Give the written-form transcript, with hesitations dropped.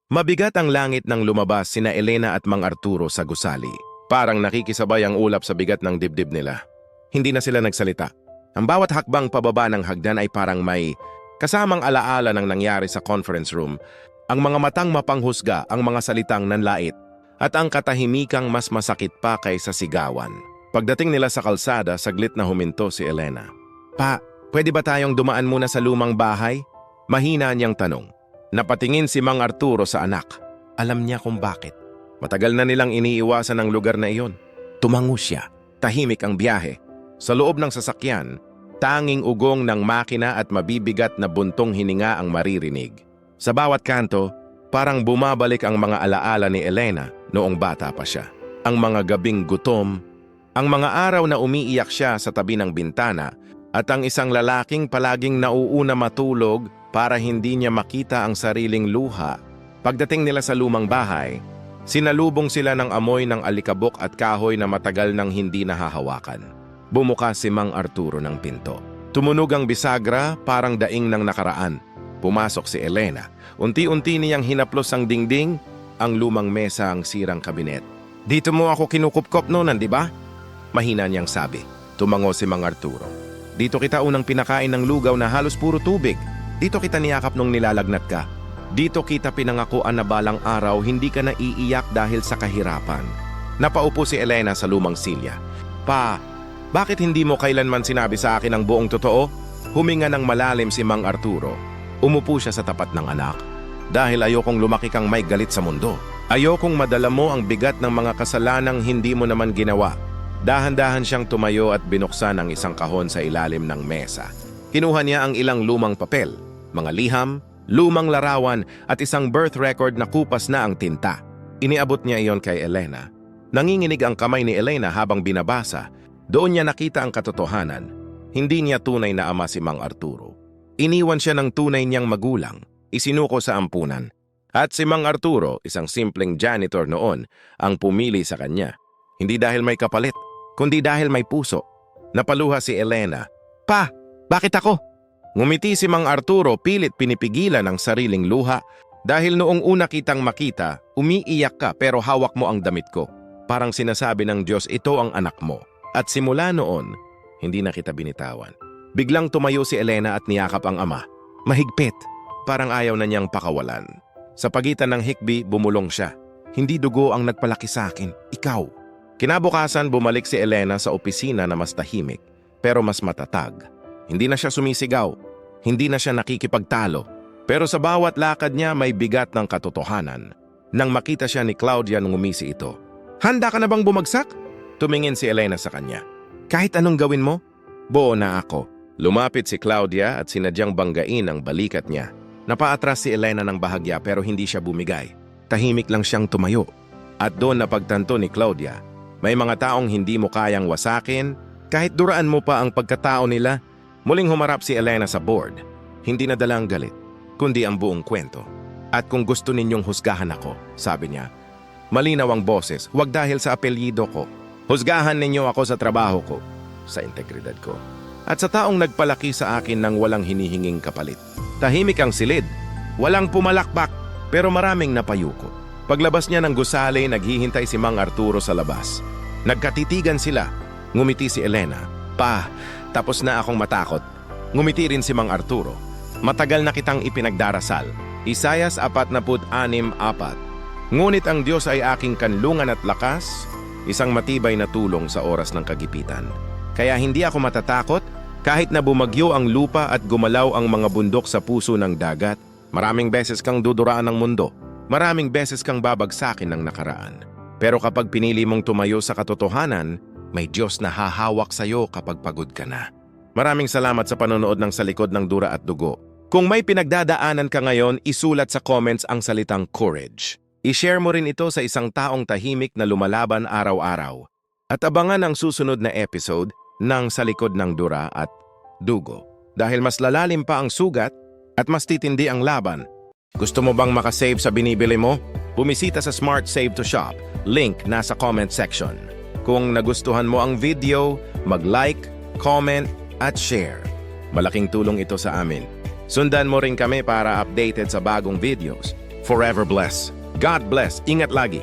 Mabigat ang langit nang lumabas sina Elena at Mang Arturo sa gusali. Parang nakikisabay ang ulap sa bigat ng dibdib nila. Hindi na sila nagsalita. Ang bawat hakbang pababa ng hagdan ay parang may kasamang alaala ng nangyari sa conference room. Ang mga matang mapanghusga, ang mga salitang nanlait, at ang katahimikang mas masakit pa kaysa sigawan. Pagdating nila sa kalsada, saglit na huminto si Elena. "Pa, pwede ba tayong dumaan muna sa lumang bahay?" Mahina niyang tanong. Napatingin si Mang Arturo sa anak. Alam niya kung bakit. Matagal na nilang iniiwasan ang lugar na iyon. Tumango siya. Tahimik ang biyahe. Sa loob ng sasakyan, tanging ugong ng makina at mabibigat na buntong hininga ang maririnig. Sa bawat kanto, parang bumabalik ang mga alaala ni Elena noong bata pa siya. Ang mga gabing gutom, ang mga araw na umiiyak siya sa tabi ng bintana, at ang isang lalaking palaging nauuna matulog para hindi niya makita ang sariling luha. Pagdating nila sa lumang bahay, sinalubong sila ng amoy ng alikabok at kahoy na matagal nang hindi nahahawakan. Bumukas si Mang Arturo ng pinto. Tumunog ang bisagra parang daing ng nakaraan. Pumasok si Elena. Unti-unti niyang hinaplos ang dingding, ang lumang mesa, ang sirang kabinet. "Dito mo ako kinukupkop noon, di ba?" Mahina niyang sabi. Tumango si Mang Arturo. "Dito kita unang pinakain ng lugaw na halos puro tubig. Dito kita niyakap nung nilalagnat ka. Dito kita pinangakuan na balang araw hindi ka na iiyak dahil sa kahirapan." Napaupo si Elena sa lumang silya. "Pa, bakit hindi mo kailanman sinabi sa akin ang buong totoo?" Huminga ng malalim si Mang Arturo. Umupo siya sa tapat ng anak. "Dahil ayokong lumaki kang may galit sa mundo. Ayokong madala mo ang bigat ng mga kasalanang hindi mo naman ginawa." Dahan-dahan siyang tumayo at binuksan ang isang kahon sa ilalim ng mesa. Kinuha niya ang ilang lumang papel, mga liham, lumang larawan at isang birth record na kupas na ang tinta. Iniabot niya iyon kay Elena. Nanginginig ang kamay ni Elena habang binabasa. Doon niya nakita ang katotohanan. Hindi niya tunay na ama si Mang Arturo. Iniwan siya ng tunay niyang magulang, isinuko sa ampunan. At si Mang Arturo, isang simpleng janitor noon, ang pumili sa kanya. Hindi dahil may kapalit, kundi dahil may puso. Napaluha si Elena. "Pa, bakit ako?" Ngumiti si Mang Arturo, pilit pinipigilan ang sariling luha. "Dahil noong una kitang makita, umiiyak ka pero hawak mo ang damit ko. Parang sinasabi ng Diyos, ito ang anak mo. At simula noon, hindi na kita binitawan." Biglang tumayo si Elena at niyakap ang ama. Mahigpit, parang ayaw na niyang pakawalan. Sa pagitan ng hikbi, bumulong siya. "Hindi dugo ang nagpalaki sa akin, ikaw." Kinabukasan, bumalik si Elena sa opisina na mas tahimik, pero mas matatag. Hindi na siya sumisigaw, hindi na siya nakikipagtalo. Pero sa bawat lakad niya may bigat ng katotohanan. Nang makita siya ni Claudia nung umisi ito. "Handa ka na bang bumagsak?" Tumingin si Elena sa kanya. "Kahit anong gawin mo, buo na ako." Lumapit si Claudia at sinadyang banggain ang balikat niya. Napaatras si Elena ng bahagya pero hindi siya bumigay. Tahimik lang siyang tumayo. At doon napagtanto ni Claudia, may mga taong hindi mo kayang wasakin, kahit duraan mo pa ang pagkatao nila. Muling humarap si Elena sa board. Hindi na dala ang galit, kundi ang buong kwento. "At kung gusto ninyong husgahan ako," sabi niya, malinaw ang boses, "huwag dahil sa apelyido ko. Husgahan ninyo ako sa trabaho ko, sa integridad ko, at sa taong nagpalaki sa akin ng walang hinihinging kapalit." Tahimik ang silid. Walang pumalakpak, pero maraming napayuko. Paglabas niya ng gusali, naghihintay si Mang Arturo sa labas. Nagkatitigan sila. Ngumiti si Elena. "Pa, tapos na akong matakot." Ngumiti rin si Mang Arturo. "Matagal na kitang ipinagdarasal." Isayas 46:4. "Ngunit ang Diyos ay aking kanlungan at lakas, isang matibay na tulong sa oras ng kagipitan. Kaya hindi ako matatakot kahit na bumagyo ang lupa at gumalaw ang mga bundok sa puso ng dagat. Maraming beses kang duduraan ng mundo. Maraming beses kang babagsakin ng nakaraan. Pero kapag pinili mong tumayo sa katotohanan, may Diyos na hahawak sa'yo kapag pagod ka na." Maraming salamat sa panonood ng Sa Likod ng Dura at Dugo. Kung may pinagdadaanan ka ngayon, isulat sa comments ang salitang courage. I-share mo rin ito sa isang taong tahimik na lumalaban araw-araw. At abangan ang susunod na episode ng Sa Likod ng Dura at Dugo. Dahil mas lalalim pa ang sugat at mas titindi ang laban. Gusto mo bang makasave sa binibili mo? Bumisita sa Smart Save to Shop. Link nasa comment section. Kung nagustuhan mo ang video, mag-like, comment, at share. Malaking tulong ito sa amin. Sundan mo rin kami para updated sa bagong videos. Forever bless. God bless. Ingat lagi.